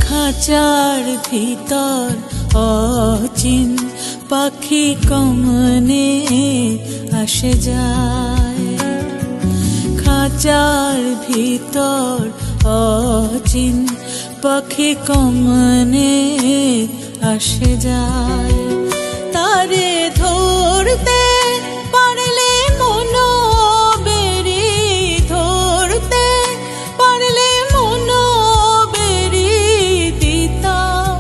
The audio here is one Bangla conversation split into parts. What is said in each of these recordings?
খাঁচার ভিতর অচিন পাখি কমনে আসে যায়, খাঁচার ভিতর অচিন পাখি কমনে আসে যায়। তারে ধরতে পারলে মনো বেরি, ধরতে পারলে মনো বেরি দিতাম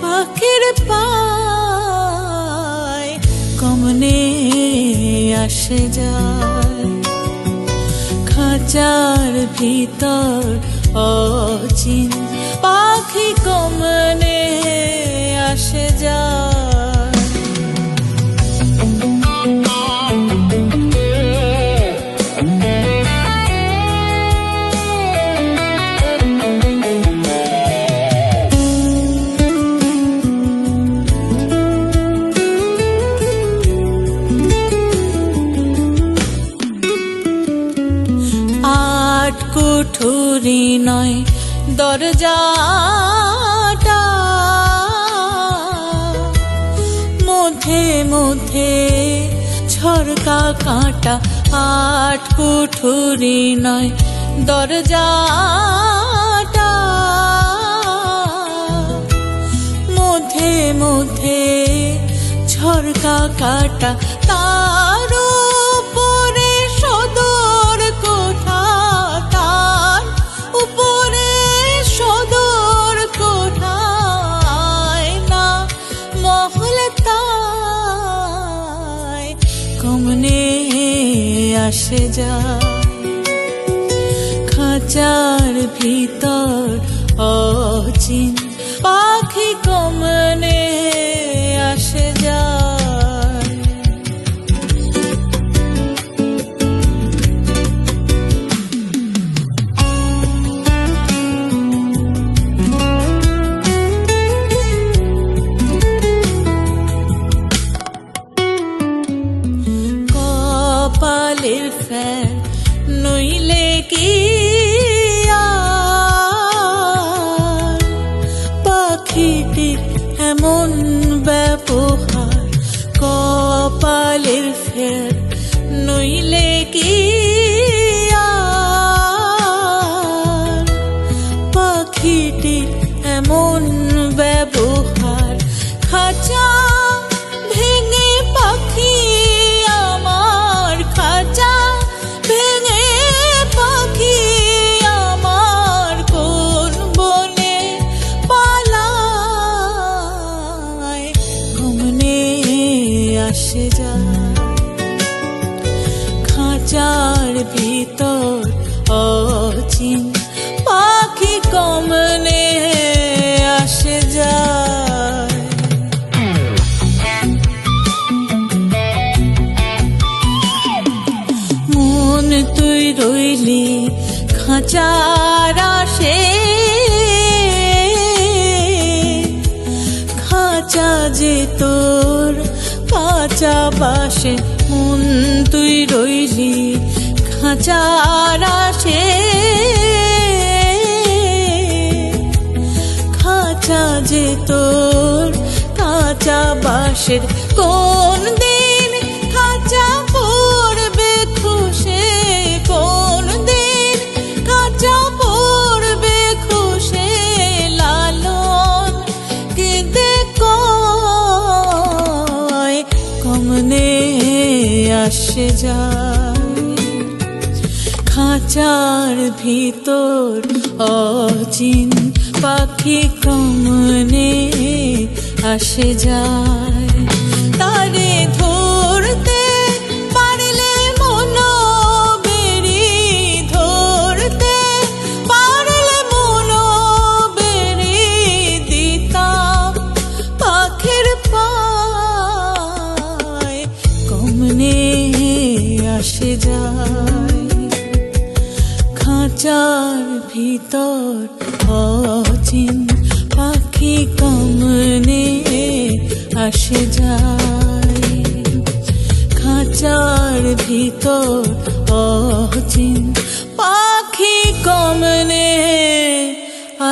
পাখির পায় কমনে আসে যায়। খাঁচার ভিতর অচিন পাখি কমনে আসে যায়। আট কুঠুরি নয় দরজাটা, মধ্যে মধ্যে ঝরকা কাঁটা। আট কুঠুরি নয় দরজাটা, মধ্যে মধ্যে ঝরকা কাঁটা। তার উপরে সদর কোঠা, তার উপরে সদর কোঠা। না মহল তাই কমনে আসে যায়। খাঁচার ভিতর অচিন পাখি কমনে আসে যায়। কপালের ফের নইলে কি আর পাখিটির এমন ব্যবহার। কপালের ফের নইলে কি আর পাখিটির এমন ব্যবহার। খাঁচা ভেঙে পাখি আমার, খাঁচা ভেঙে পাখি আমার কোন বনে পালায় কমনে আসে যায়। খাঁচার ভিতর অচিন পাখি কমনে আসে যায়। মন তুই রইলি খাঁচার আসে, খাঁচা যে তোর কাঁচা বাসে। মন তুই রইলি খাঁচার আসে, খাঁচা যে তোর কাঁচা বাসের। কোন দিন খাঁচা পড়বে খুশে, কোন দিন খাঁচা পড়বে খুশে। লালন কেঁদে কয় কমনে আসে যায়। খাঁচার ভিতর অচিন পাখি কমনে আসে যায়। তারে ধরতে ভিতর অচিন পাখি কমনে আসে যায়, খাঁচার ভিতর অচিন পাখি কমনে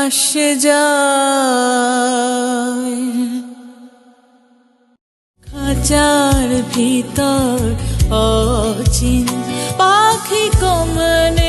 আসে যায়, খাঁচার ভিতর অচিন পাখি কমনে